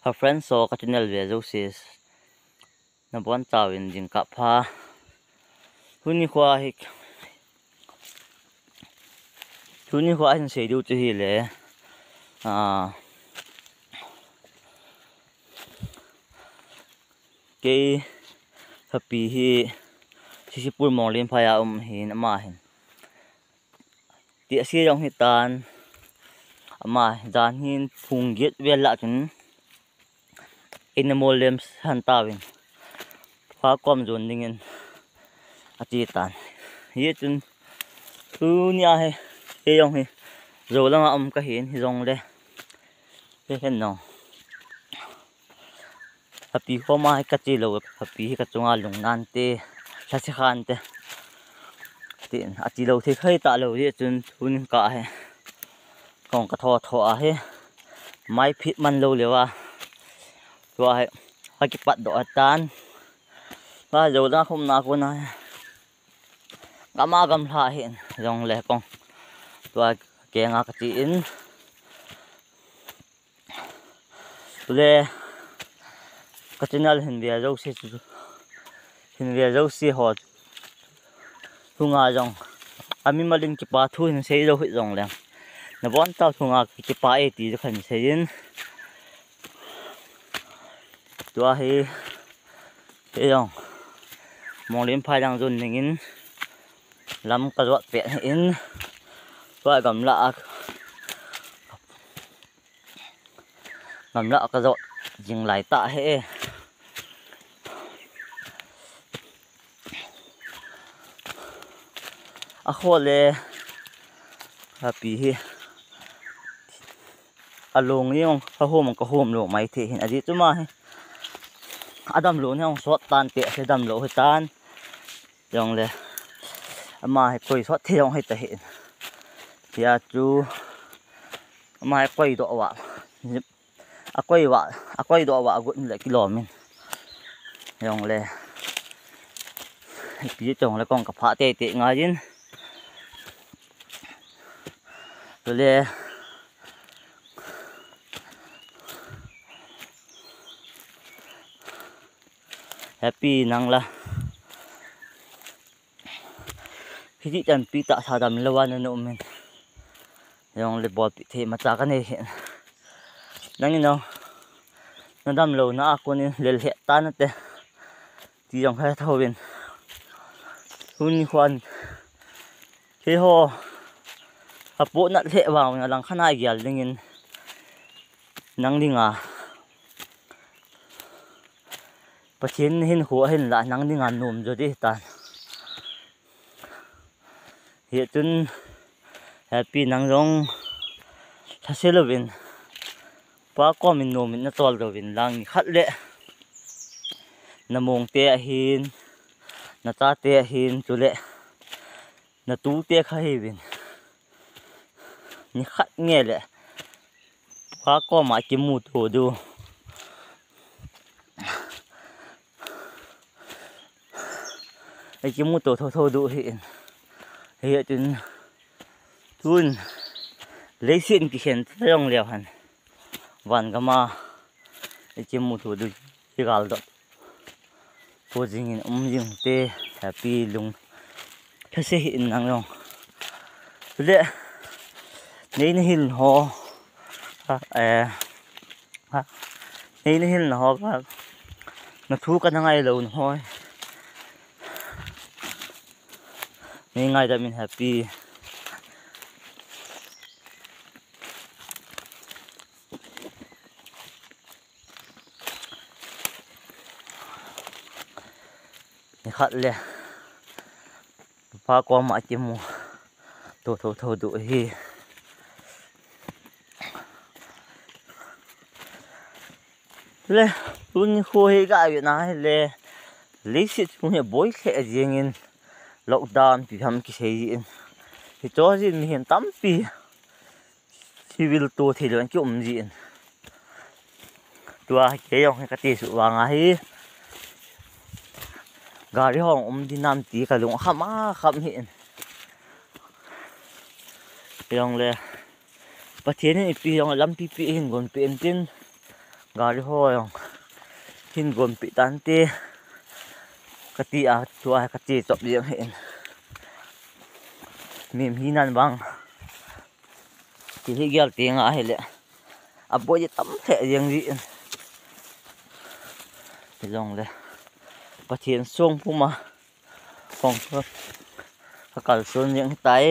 Her friend saw Katinel Vezosis. Nabuan tawin jing Kapa. Huni kwa hin say do to hile. Cái Kapi hi sisipur molin phaya hin ama hin. Tia si rong hitan ama dan hin phunggit vela chun inamolems han tawin. Phá com dồn dingin achi tan hi chun tu nya he yong he zo la kahin hi zong le he hen no Kapi ko ma ka chi lo Kapi ka chunga lung nan te sa si khan te tin achi lo the khai ta lo hi chun thun ka he kong ka tho a he mai phit man lo lewa to he ha ki pat do tan ba zo da không na ko na gama gam tha hin rong le kong tua ke nga ka ti in le ka channel hin bia zo si ho thunga jong ami malin ki pa thu hin sei zo hi jong le na bon ta thunga ki pa e ti khan sei in tua hi yong mong lim phai đang dồn mình lắm cái đoạn vẹn in và gầm lạ cái đoạn dừng lại tạ hệ khô lê Kapi hi along yung hôm có hôm lộ máy thì hiện ở đây chúng mà Adam lo nang sot tan te se dam lo tan jong le ama he koi sot thong he ta he ya chu ama he koi do wa koi do wa gu le kilo min jong le pi chong le kong ka pha te nga jin le happy nang la khi chan pi ta sa dam lawan no men yong le bol pi the ma cha ka ne nang ni no na dam lo na ko ni lel he ta na te ti yong ha tho bin hun khoan thế ho hấp bộ nát hệ vào nhà lăng khăn ai gyal dingin nang dinga pathin hin khu hin la nang dinga num jo di tan hi chun happy nang rong thaselovin pa ko min no min na tol rovin lang khat le namong te hin na ta te hin chule na tu te kha hi bin ni khat nge le pa ko ma ki mu tu du ai ki mu to tho du hi chun tun lấy xin ki khen thong leo han van gama ai ki mu tu du ki gal do po jing in jing te happy lung thase hi nang long le nei ni hin ho nei ni hin ho ka na thu ka ngai lo hoi nei ngai da min happy ni khat le pa ko ma ki mu to du hi le tun khu hi ga yu na le lấy sit mu he boy khe jing in lockdown pi ham ki sei in hi to jin mi hen tam pi civil to thi lon ki jin tua ke yong ka ti su wa nga hi gari hong di nam ti ka lung kham hi yong le pathian in ipi yong lam pi hin gon pi en tin gari ho yong hin gon pi tan te kati a tua kati chop liam hen mim hinan bang ti hi gyal te nga hele aboi tam the yang ri long le pathian song puma phong ka kal sun yang tai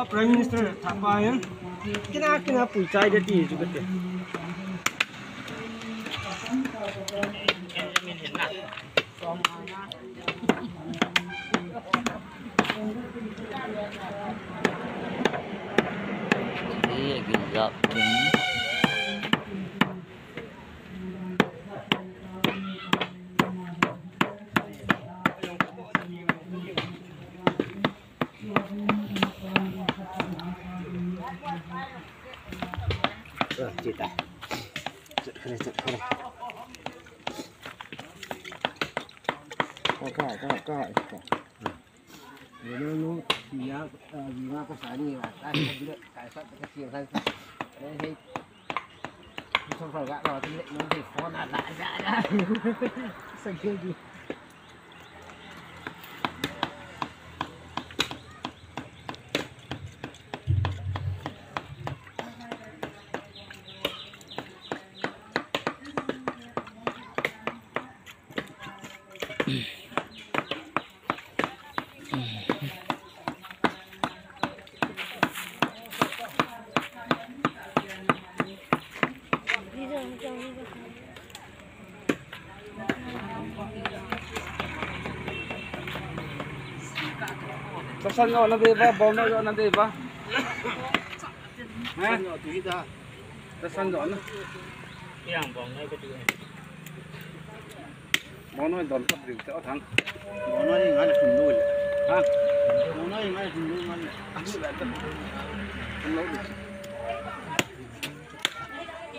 Prime Minister tapayan. Kina pucai dia ti juga tu. Iya gelap ini. Cita. Kakak. Ini dia bunga Kosanah lah. Tadi bila kaisat kecil kan. Ini sampai gak kalau tidak nanti phone ada. Segini. Tasan nyo na diba? Baw na yun na diba? Ha? Tasan nyo na? Yang baw na ito. Baw na yun doon pa rin sa otang. Baw na yung nga sundul. Ha? Baw na yung nga sundul man. Ano ba ito? Ano ba ito?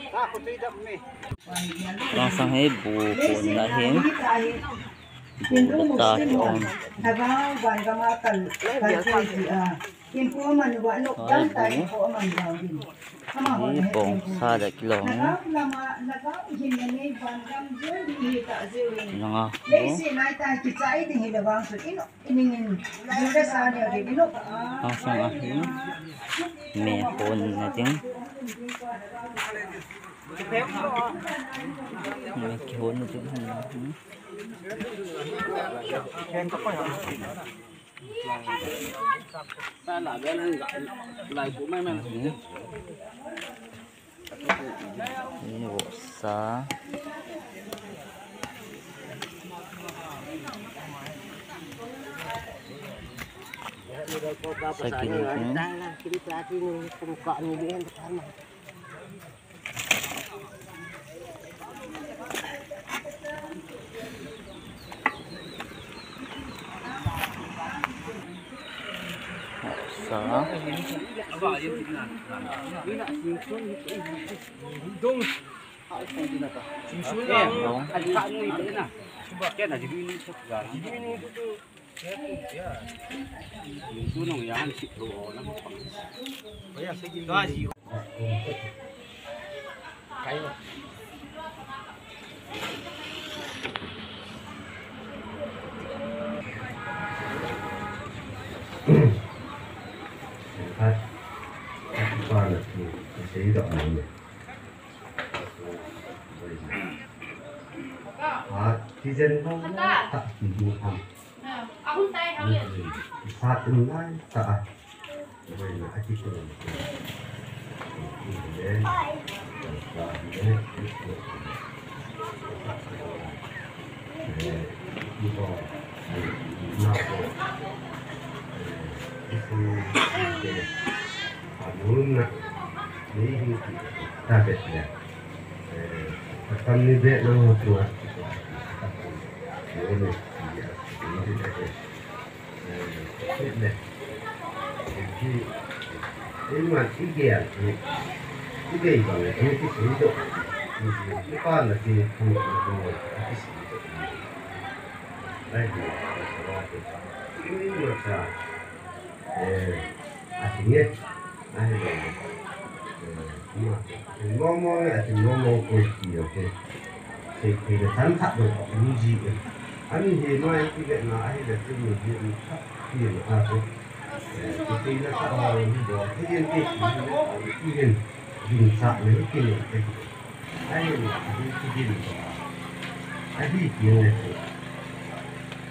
Ha? Kutida mo eh. Langsung hebo po nahin. Butaon. Habang bangga matal kalsay impo man wano danta impo man gawin. Ibong sada kilong. Naga hinane bangam jud hita zewin. Nga. Lesi nay ta kitsay ding hilawang so iningin. Juda sa niyo dibino. Langsung ahin. Mehon natin. Mehon natin. Ta là bên này lại của mấy mình. Ini bosa. Segini sa Thì dân không tạ chỉ dùng hầm phạt từng ngày tạ vậy là chỉ cần đến đi vào nào cái muốn là đi ta biết là tâm lý biết nó chưa ini mà cái kia cái còn là cái sử dụng cái con là cái không cái sử dụng đây thì cái mà sao thứ nhất đây là ngomong là thì ngomong કોઈ nhiều thì là thắng thật được những gì anh thì nói cái việc là ai là cái người chuyện thấp tiền à thôi thì nó sao như đó cái yên cái yên dùng sạc với cái này cái ai là cái gì ai đi tiền này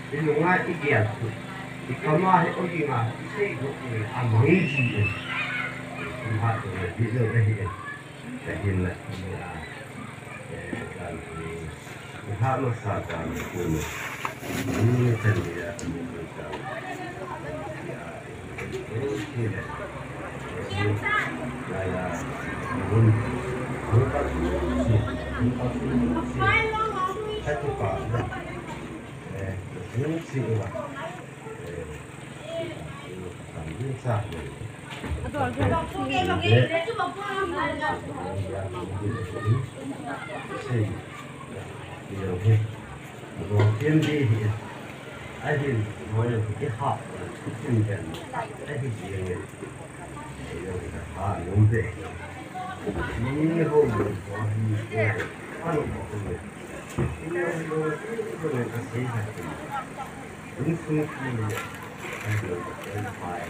Ini ngai ikian. Ikama he oji ma sei go amangji. Kumha to video rehi. Kahin la. Kumha no sa ta kuno. Ini kan dia ini kan. Ini ya. Ya. Satu kali. Ini sih lah. Ini sah. Tiên đi ai thì nói là cái học cái chuyên cần ai thì gì người đúng thế ní hôm rồi có cái ăn một người cái người ta thấy là đúng không thì ai được cái phải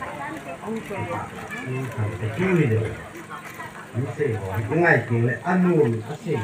ông thằng cái chui được nó sẽ hỏi cái ngày thì lại ăn luôn nó sẽ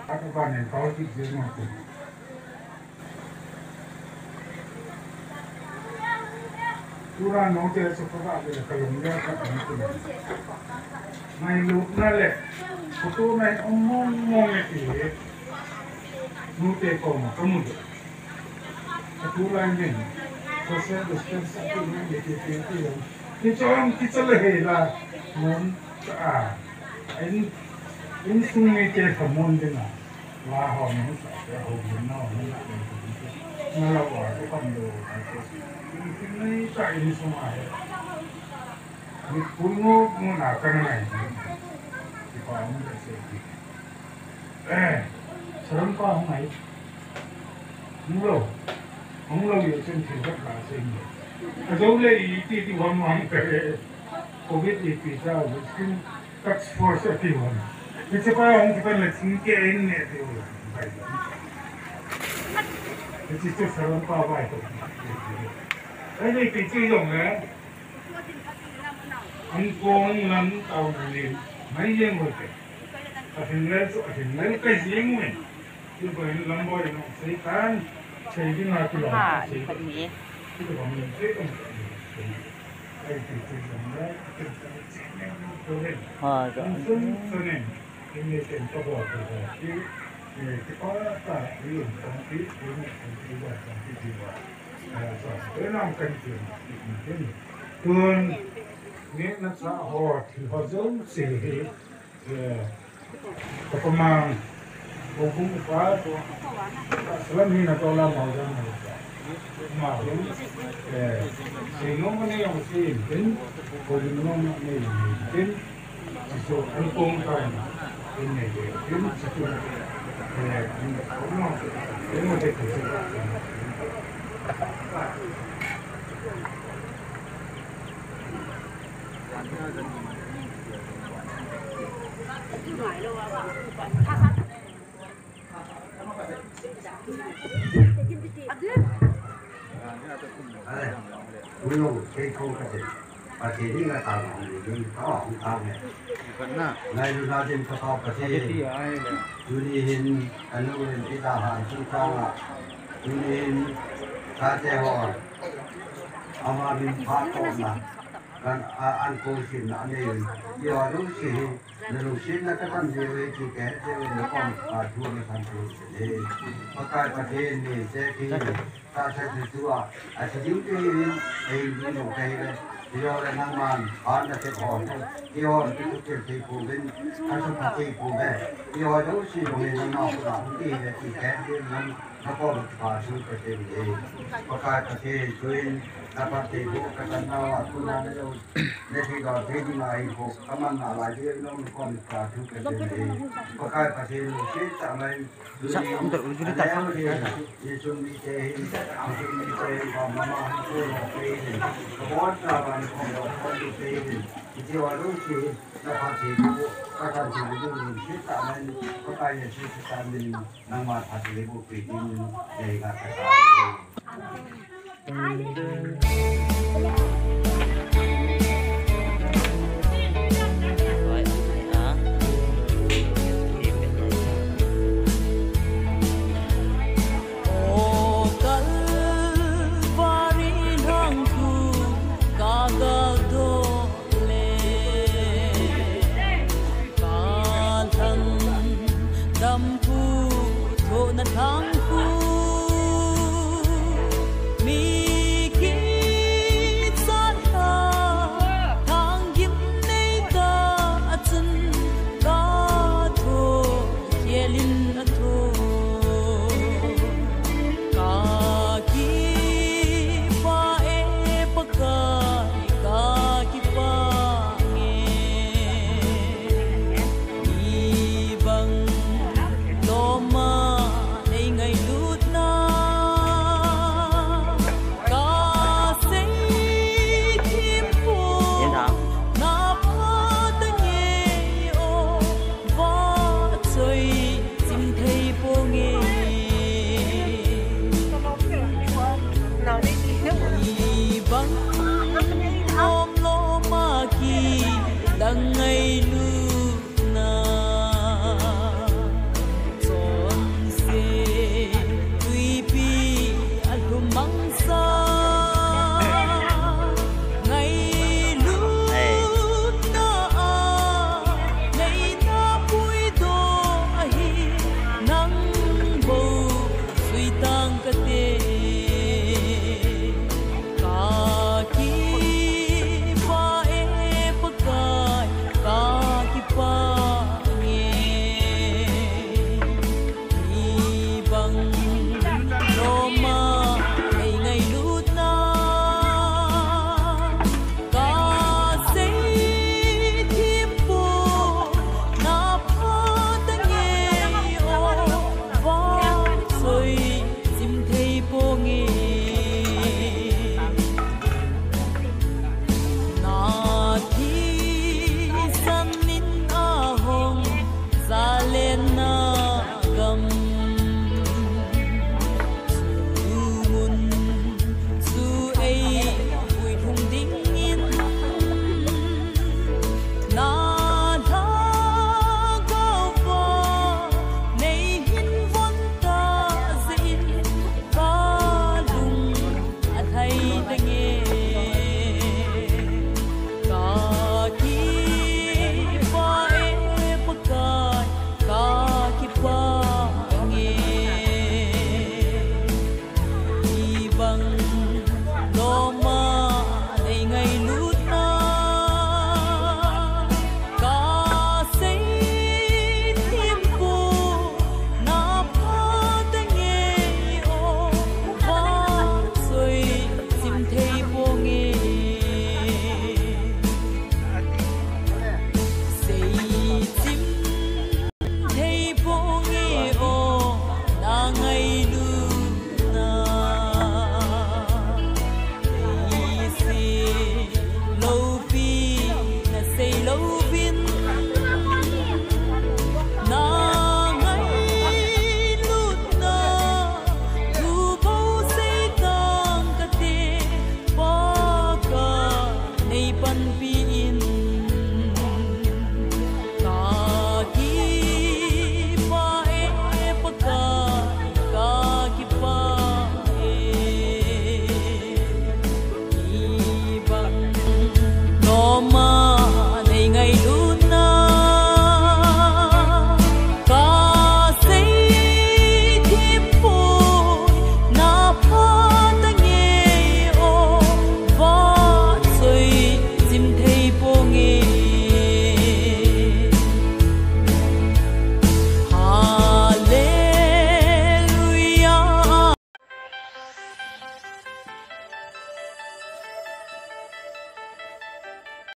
các bạn nên có cái gì mà cũng Tura nó chơi số các bạn là kalung ra các bạn cũng này lúc này lệ của tôi này ông mong cái gì nu tê còn có một Tura này có sẽ được xem sát cái này để cái thì cho ông cái chỗ này là muốn anh sung nghe chơi phẩm môn thế nào là họ muốn sẽ hồn nó là bỏ cái con đồ cái này chạy đi xuống ngoài mình cũng muốn nào cái này thì có ông sẽ sẽ sớm có không ấy không lâu giờ trên thì rất là xinh dấu lấy thì hoang cái Covid thì sao với các force thì hoang Bisa pa ang kita nagsinkiin niya ito. Ito ito sarang pa ba ito? Ay, ito ito yung ang kong lang tao na rin. May yung ito. Asin ka jing mo. Ito ba yung lamboy ng saitan? Siya yung natin lang. Ito ba yung saitan? Ay, ito yung lang. Ini contoh bahwa kita tak belum komplit dengan jiwa. Dalam kantin ini tuan ni nak sahur hazum sih. Kepemang hukum apa tu? Selain ini nak olah macam mana? Maklum, sehingga ni yang sih, kan? Kalau ni kan, so hukum kan. Ini satu ini Pasti ini nggak tahu, ini tahu tahunya. Lain rajin kau pasti. Julihin, anuin kita hancur kau. Julihin kacau. Amarin patona. Dan angkusin ane. Dia lusi, lusi nak kan dewi juga dewi lekon jual hancur. Pakai pasti ini jadi. Ta sẽ chua, sẽ dính cái đồ cây đây, điều là năng man, ăn là cái hòn, điều là cái thì phụ bên, ăn xong là thì phụ về, điều là đâu xí đồ này nó nào cũng đi thì cái nó có một vài thứ cái gì, có cái chuyên dapat ibu kata nawa tu nana jauh jadi kalau jadi mah ibu kaman malah dia belum kon kadu kerja pakai pasir musik sampai duri ada yang dia cumi teh kalau mama itu teh kebot lawan kon teh itu walau sih dapat ibu kata jadi musik sampai pakai musik sampai nama pasir ibu pidin dari kata ngày